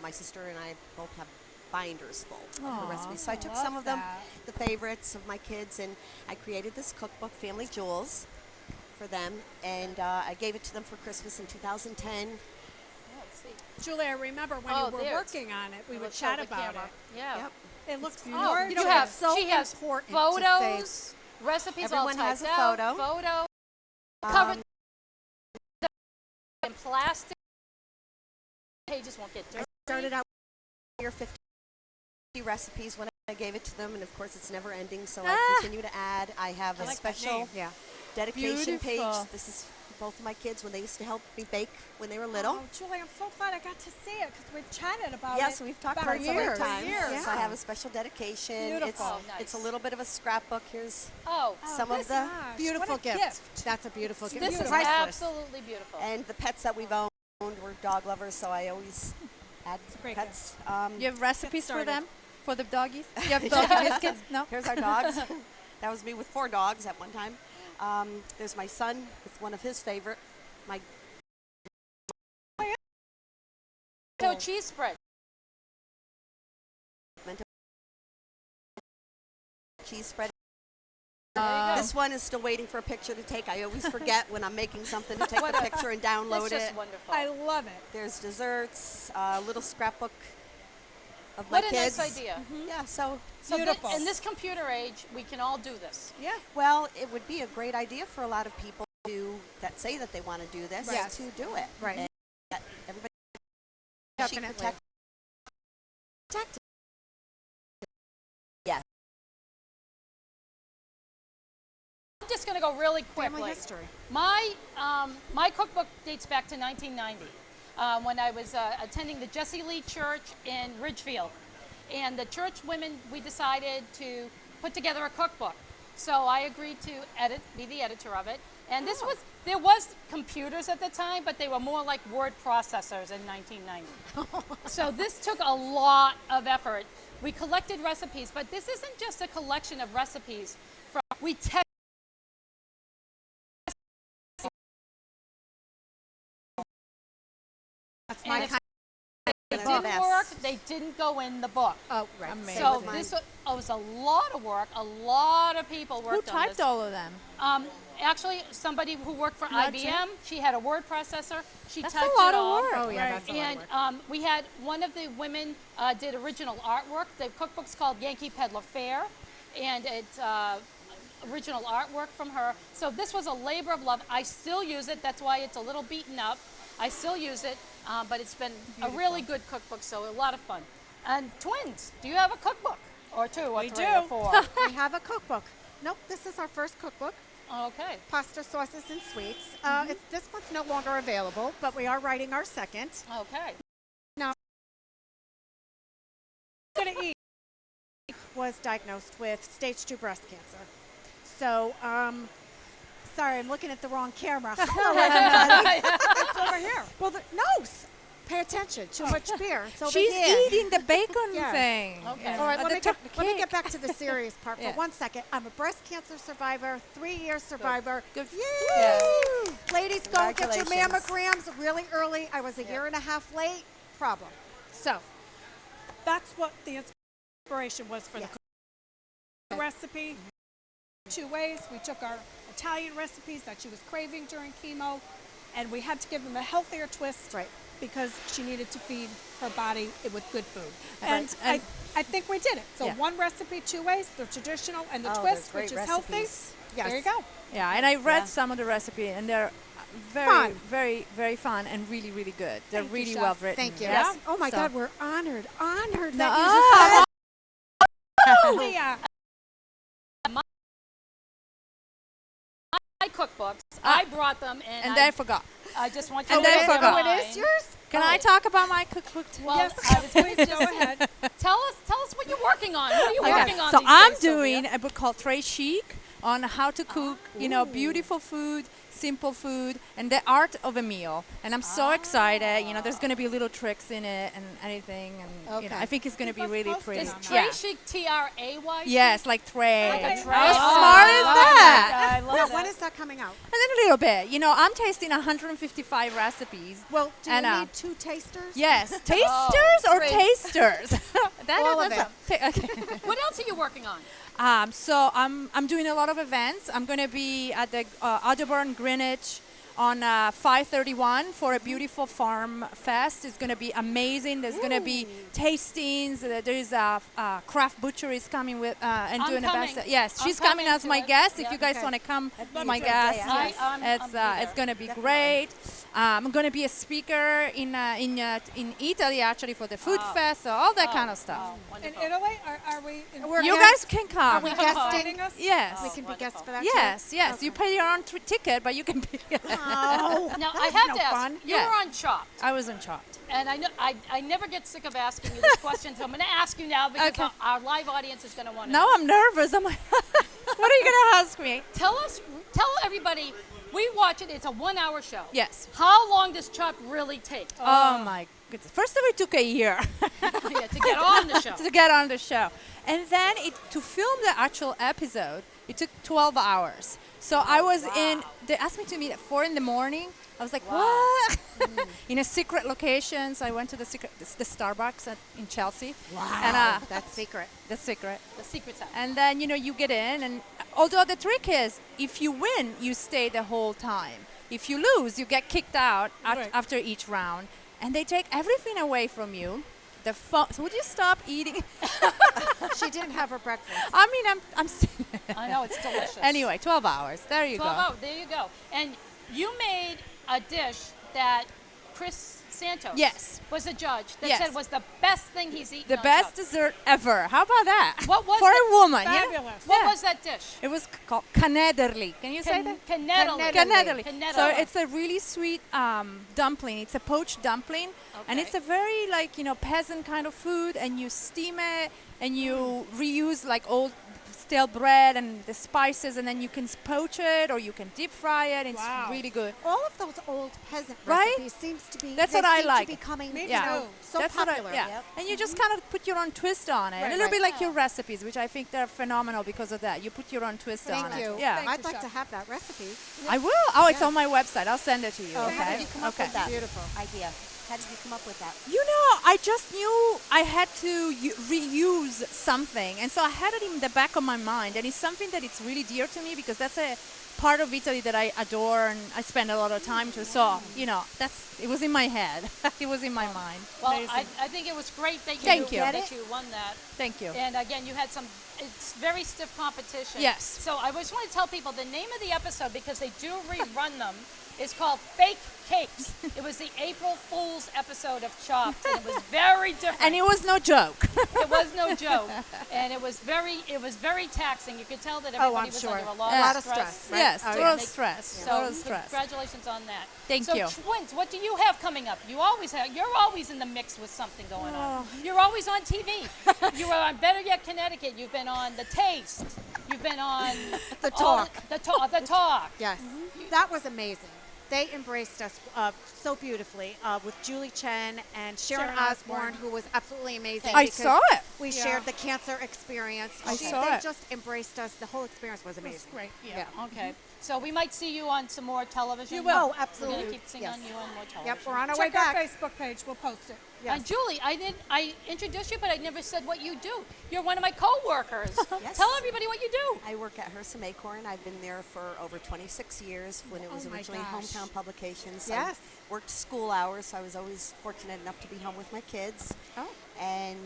my sister and I both have binders full of her recipes. So I took some of them, the favorites of my kids, and I created this cookbook, Family Jewels, for them, and I gave it to them for Christmas in 2010. Julie, I remember when Oh, you were there. working on it, we would Let's show chat the about camera. it. Yeah. Yep. It looks Oh, gorgeous. you have, so she has important to photos, recipes Everyone all has typed a out, photo. photo, covered in plastic. Pages won't get dirty. I started out with your 50 recipes when I gave it to them, and of course it's never ending, so I continue to add. I have a like that special name. Yeah. dedication Beautiful. page. This is both of my kids when they used to help me bake when they were little. Oh, Julie, I'm so glad I got to see it because we've chatted about it. Yes, we've talked about about it so many years. times. Years. So I have a special dedication. Beautiful. Oh, nice. It's a little bit of a scrapbook. Here's Oh, some of this- the gosh, Beautiful what a gift. That's a beautiful gift. this is Priceless. absolutely beautiful. and the pets that we've owned. We're dog lovers, so I always add great pets. You have recipes for started. them? For the doggies? You have doggy biscuits? No? Here's our dogs. That was me with 4 dogs at one time. There's my son with one of his favorite. My So cheese spread. cheese spread. There you go. This one is still waiting for a picture to take. I always forget when I'm making something to take the picture and download That's it. just wonderful. I love it. There's desserts, a little scrapbook of my What a kids. nice idea. Yeah, so Beautiful. In this computer age, we can all do this. Yeah. well, it would be a great idea for a lot of people that say that they want to do this Yes. to do it. Right. And that everybody Definitely. protect. Yes. I'm just going to go really quickly. Family history. My cookbook dates back to 1990 when I was attending the Jesse Lee Church in Ridgefield. And the church women, we decided to put together a cookbook. So I agreed to be the editor of it. And there was computers at the time, but they were more like word processors in 1990. So this took a lot of effort. We collected recipes, but this isn't just a collection of recipes. We tested. That's my kind They That's didn't the best. work. They didn't go in the book. Oh, right. Amazing. So mine. this was a lot of work. A lot of people Who worked on typed this. all of them? Actually, somebody who worked for That's IBM. She had a word processor. She That's typed a lot it of all. work. Oh, yeah, that's a lot of And work. we had one of the women did original artwork. The cookbook's called Yankee Peddler Fair, and it's original artwork from her. So this was a labor of love. I still use it. That's why it's a little beaten up. I still use it, but it's been a really good cookbook, so a lot of fun. And twins, do you have a cookbook? Or 2 or 3 or 4? We have a cookbook. Nope, this is our first cookbook. Okay. Pasta, sauces, and sweets. This one's no longer available, but we are writing our second. Okay. Now, Gonna eat. was diagnosed with stage 2 breast cancer. So, sorry, I'm looking at the wrong camera. Hello, everybody. It's over here. Well, Pay attention. Too much beer. It's over She's here. eating the bacon Yeah. thing. Okay. All right, let me cake. get back to the serious part for Yeah. 1 second. I'm a breast cancer survivor, 3-year survivor. Good. Yay! Yeah. Ladies, go get your Congratulations. mammograms really early. I was a year and a half late. Problem. So, That's what the inspiration was for Yes. the recipe. 2 ways. We took our Italian recipes that she was craving during chemo, and we had to give them a healthier twist. Right. Because she needed to feed her body with good food. Right. And I think we did it. So Yeah. 1 recipe, 2 ways, the traditional and the Oh, twist, they're great which is healthy. recipes. Yes. There you go. Yeah, and I read Yeah. some of the recipe, and they're very, Fun. very, very fun and really, really good. They're Thank you, really Chef. well written. thank you. Yeah? Oh, my So- God, we're honored. Honored. No, that Yeah. My cookbooks, I brought them, and then I forgot. I just want you And to then I know forgot. you mine. it is yours? Can I talk about my cookbook too? Well, Yes, I was please go ahead. Tell us what you're working on. What are you Okay, working on? so these I'm days, Sylvia? doing a book called Très Chic on how to cook, beautiful food, simple food, and the art of a meal. And I'm so excited. There's going to be little tricks in it and anything. And Okay. I think it's going to Keep be us really posted pretty. Is on that. Tray Yeah. Chic Tray? Yes, like tray. Like a tray. How Oh, smart I is love that? I love Now, that. when is that coming out? And then a little bit. I'm tasting 155 recipes. Well, do And, you need 2 tasters? Yes, tasters or great. tasters? All of that's it. okay. What else are you working on? So I'm doing a lot of events. I'm going to be at the Audubon Greenwich on 5/31 for a beautiful farm fest. It's going to be amazing. There's going to be tastings. There is a craft butcher is coming with and I'm doing coming. a best. Yes, I'm she's coming coming as to my it. guest. Yeah. If you guys Okay. want to come as my be guest, great. I- I'm- it's I'll be it's there. going to be Definitely. great. I'm going to be a speaker in Italy actually for the food fest. So all that kind of stuff. Oh, In wonderful. Italy, are we? We're You guests? guys can Are come. we guesting? inviting us? Yes. We can be guests for that Yes, too? yes. Okay. You pay your own ticket, but you can be. Oh, Now, that I was have no to ask, fun. you Yes. were on Chopped, I was in Chopped. and I know I never get sick of asking you this question, so I'm going to ask you now because Okay. our live audience is going to want to Now I'm nervous. I'm like, what are you going to ask me? Tell everybody, we watch it, it's a 1-hour show. Yes. How long does Chopped really take? Oh my goodness. First of all, it took a year Yeah, to get on the show. to get on the show. And then to film the actual episode, it took 12 hours. So I was they asked me to meet at 4 in the morning. I was like, what? In a secret location. So I went to the Starbucks in Chelsea. Wow. And That's secret. the secret. The secret's out. And then, you get in. And although the trick is, if you win, you stay the whole time. If you lose, you get kicked out after each round. And they take everything away from you. The phone. So would you stop eating? She didn't have her breakfast. I mean, I'm I know, it's delicious. anyway, 12 hours. There you 12 go. hours, there you go. And you made a dish that Chris Santos Yes. was a judge that Yes. said was the best thing he's eaten The on best Chopped. dessert ever. How about that? What was For the- a woman? Fabulous. What Yeah. was that dish? It was called canederli. Can you say that? Canederli. Canederli. Canederli. So it's a really sweet dumpling. It's a poached dumpling, and Okay. it's a very peasant kind of food. And you steam it, and you reuse old stale bread and the spices, and then you can poach it or you can deep fry it. It's Wow. really good. All of those old peasant Right? recipes seems to be That's they what I seem like. to be coming Me Yeah. too. so That's what popular. yeah. Yep. And you just kind of put your own twist on it. Right, a little right. bit like your recipes, which I think they're phenomenal because of that. You put your own twist Thank on you. it. Yeah. Thank I'd you, like Chef. to have that recipe. I will. Oh, it's Yeah. on my website. I'll send it to you. Oh, Okay. How did you come up okay. with that Beautiful. idea? How did you come up with that? I just knew I had to reuse something, and so I had it in the back of my mind, and it's something that it's really dear to me because that's a part of Italy that I adore and I spend a lot of time to. So it was in my head. It was in my mind. Well, Amazing. I think it was great that Thank you. that you won that. Thank you. And again, you had it's very stiff competition. Yes. So I just want to tell people the name of the episode because they do rerun them. Is called Fake Cakes. It was the April Fool's episode of Chopped, and it was very different. And it was no joke. It was no joke, and it was very taxing. You could tell that everybody I'm was sure. under a A lot lot of of stress. stress, right? Yes, Oh, total yeah. stress. So Total stress. congratulations on that. Thank so you. Twins, what do you have coming up? You're always in the mix with something going on. You're always on TV. You were on Better Yet Connecticut. You've been on The Taste. You've been on The Talk. The Talk. Yes. That was amazing. they embraced us so beautifully with Julie Chen and Sharon Sharon Osbourne, Osbourne. who was absolutely amazing. I because saw it. We shared the cancer experience. I saw They it. just embraced us. The whole experience was amazing. It's great. Yeah. Okay. So we might see you on some more television. You will. Oh, We're absolutely. going to keep seeing Yes. on you on more television. Yep, we're on our way Check our back. Facebook page. We'll post it. Yes. Julie, I introduced you, but I never said what you do. You're one of my co-workers. Yes. Tell everybody what you do. I work at Hersam Acorn. I've been there for over 26 years when it was Oh my originally gosh. Hometown Publications. Yes. I worked school hours, so I was always fortunate enough to be home with my kids. Oh. And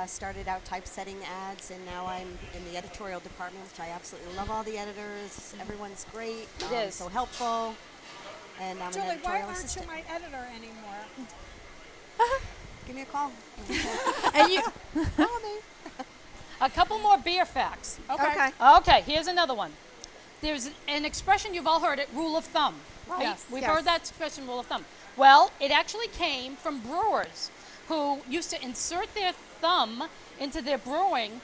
started out typesetting ads, and now I'm in the editorial department, which I absolutely love all the editors. Everyone's great. It is. So helpful. And I'm Julie, an why editorial aren't assistant. you my editor anymore? Give me a call. And you, A couple more beer facts. Okay. Okay, here's another one. There's an expression, you've all heard it, rule of thumb. Right? Yes. We've Yes. heard that expression, rule of thumb. Well, it actually came from brewers who used to insert their thumb into their brewing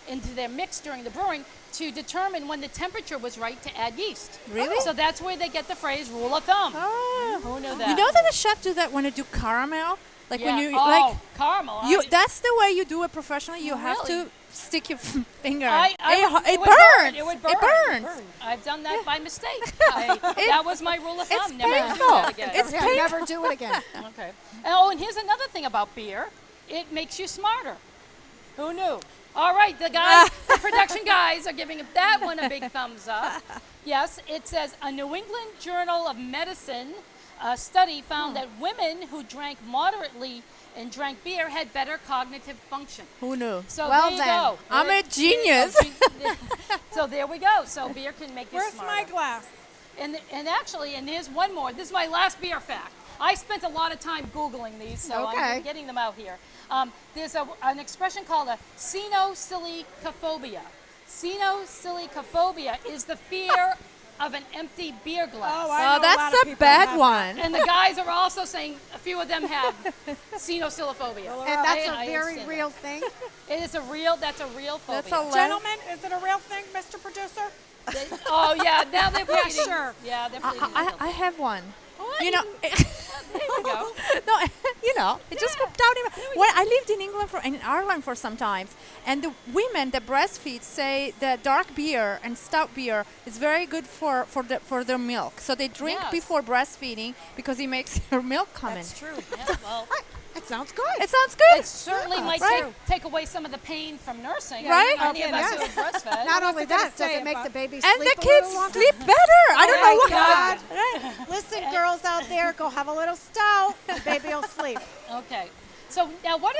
into their mix during the brewing to determine when the temperature was right to add yeast. Really? So that's where they get the phrase rule of thumb. Oh. Who knew that? You know that the chef do that when you do caramel? Like when you caramel. that's the way you do it professionally. You have Really? to stick your finger. It It would burns. It would burn. It burns. I've done that by mistake. That was my rule of thumb. It's Never do painful. that again. It's Yeah, painful. never do it again. Okay. Oh, and here's another thing about beer. It makes you smarter. Who knew? All right, the guys, the production guys are giving that one a big thumbs up. Yes, it says a New England Journal of Medicine study found that women who drank moderately and drank beer had better cognitive function. Who knew? So Well there you then, go. I'm a genius. So there we go. So beer can make you Where's smarter. my glass? And actually, and here's one more. This is my last beer fact. I spent a lot of time Googling these, so Okay. I'm getting them out here. There's an expression called a sinosilicophobia. Sinosilicophobia is the fear of an empty beer glass. Oh, I know a lot that's of a people bad have one. And the guys are also saying a few of them have sinosilicophobia. And that's I a very understand real that. thing. That's a real phobia. That's a Gentlemen, is it a real thing, Mr. Producer? Oh yeah, now they're Yeah, pleading. sure. Yeah, they're pleading. I have one. What? You know, There you go. no, you know, it just popped out in when I lived in England in Ireland for some time, and the women that breastfeed say that dark beer and stout beer is very good for their milk. So they drink Yes. before breastfeeding because it makes your milk come in. That's true. Yeah, well, It sounds good. It sounds good. it certainly might right. take away some of the pain from nursing. Right? Any of us who Yes. are breastfed. Not only gonna that, does say it it, make but- the baby And sleep the a kids little longer? sleep better. I don't know my what. God. Right. Listen, girls out there, go have a little stout. The baby will sleep. Okay. So now, what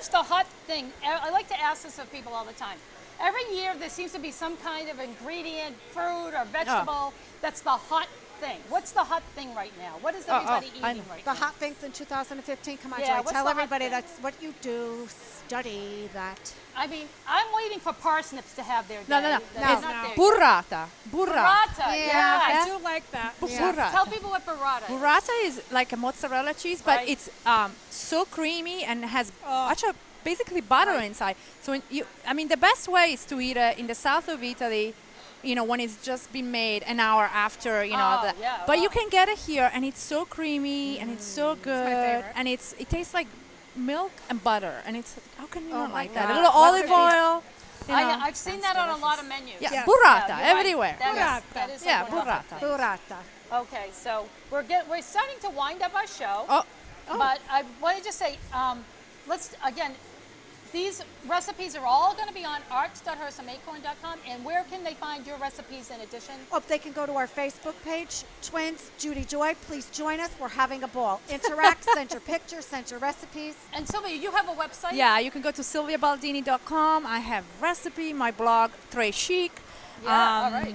is the hot thing? I like to ask this of people all the time. Every year, there seems to be some kind of ingredient, fruit or vegetable that's the hot thing. What's the hot thing right now? What is everybody I eating know. right The now? hot things in 2015. Come on, Yeah, Joy. what's Tell the hot everybody thing? that's what you do. Study that. I mean, I'm waiting for parsnips to have their day. No. They're It's not there yet. burrata. Burrata. Yeah. I Yeah. do like that. Burrata. Tell people what burrata is. Burrata is like a mozzarella cheese, but Right. it's so creamy and has Oh. actually basically butter inside. So the best way is to eat it in the south of Italy, when it's just been made an hour after, Oh, yeah, but you wow. can get it here, and it's so creamy and it's so good, favorite. and it tastes like milk and butter, and it's how can you Oh not my like that? A God. little olive oil. I've seen that on a lot of menus. Yeah, Yes. burrata Yeah, you're right. everywhere. That is Yeah, like one of the burrata. things. Burrata. Okay, so we're starting to wind up our show. Oh. But I want to just say, these recipes are all going to be on arts.hersamacorn.com. And where can they find your recipes in addition? Oh, they can go to our Facebook page, Twins Judy Joy. Please join us. We're having a ball. Interact, send your pictures, send your recipes. And Sylvia, you have a website? Yeah, you can go to sylviabaldini.com. I have recipe, my blog, Très Chic. Yeah, all right.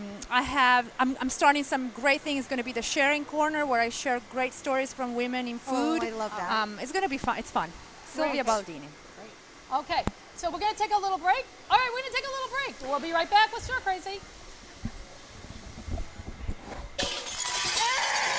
I'm starting some great things. It's going to be the sharing corner where I share great stories from women in food. Oh, I love that. It's going to be fun. It's fun. Sylvia Baldini. Okay, so we're going to take a little break. All right, we're going to take a little break. We'll be right back with Stir Crazy.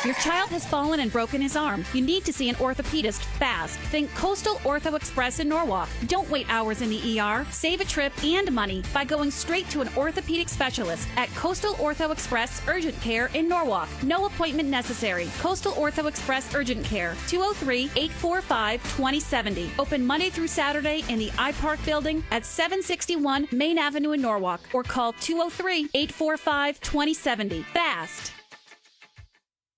Your child has fallen and broken his arm. You need to see an orthopedist fast. Think Coastal Ortho Express in Norwalk. Don't wait hours in the ER. Save a trip and money by going straight to an orthopedic specialist at Coastal Ortho Express Urgent Care in Norwalk. No appointment necessary. Coastal Ortho Express Urgent Care, 203-845-2070. Open Monday through Saturday in the iPark building at 761 Main Avenue in Norwalk, or call 203-845-2070. Fast.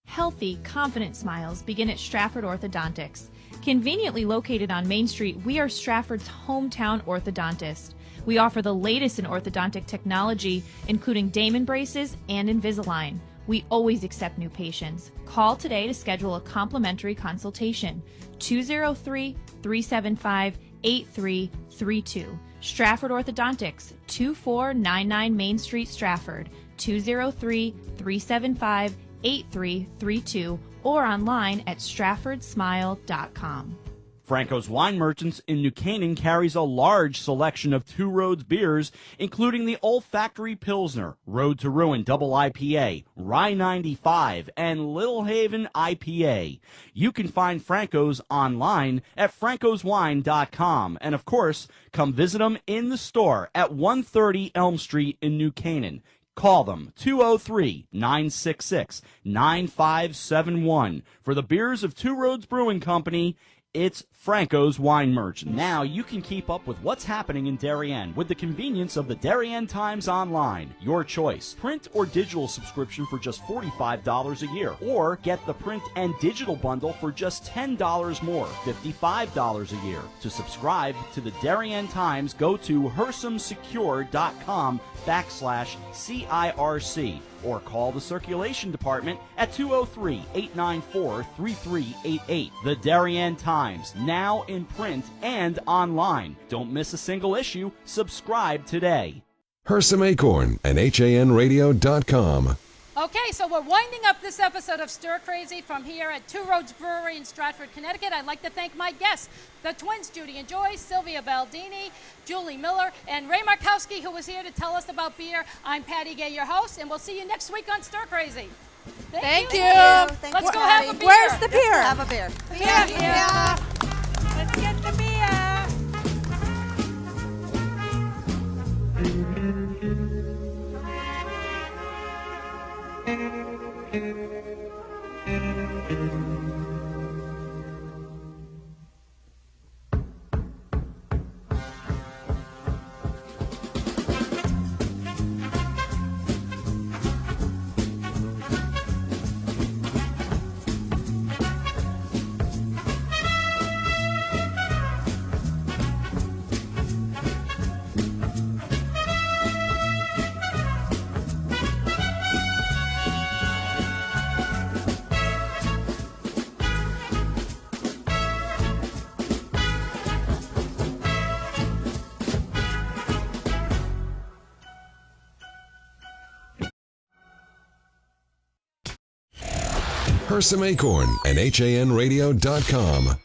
Healthy, confident smiles begin at Stratford Orthodontics. Conveniently located on Main Street, we are Stratford's hometown orthodontist. We offer the latest in orthodontic technology, including Damon braces and Invisalign. We always accept new patients. Call today to schedule a complimentary consultation. 203-375-8332. Stratford Orthodontics, 2499 Main Street, Stratford. 203-375-8332, or online at stratfordsmile.com. Franco's Wine Merchants in New Canaan carries a large selection of Two Roads beers, including the Olfactory Pilsner, Road to Ruin Double IPA, Rye 95, and Little Haven IPA. You can find Franco's online at francoswine.com, and of course, come visit them in the store at 130 Elm Street in New Canaan. Call them, 203-966-9571. For the beers of Two Roads Brewing Company, it's Franco's Wine Merchant. Now you can keep up with what's happening in Darien with the convenience of the Darien Times Online. Your choice. Print or digital subscription for just $45 a year. Or get the print and digital bundle for just $10 more, $55 a year. To subscribe to the Darien Times, go to hersamsecure.com/CIRC. or call the circulation department at 203-894-3388. The Darien Times, now in print and online. Don't miss a single issue. Subscribe today. Hersam Acorn and HANradio.com. Okay, so we're winding up this episode of Stir Crazy from here at Two Roads Brewery in Stratford, Connecticut. I'd like to thank my guests, the twins, Judy and Joy, Sylvia Baldini, Julie Miller, and Ray Markowski, who was here to tell us about beer. I'm Patty Gay, your host, and we'll see you next week on Stir Crazy. Thank you. Let's go have a beer. Where's the beer? Have a beer. Yeah. Let's get the beer. Hersam Acorn and HANradio.com.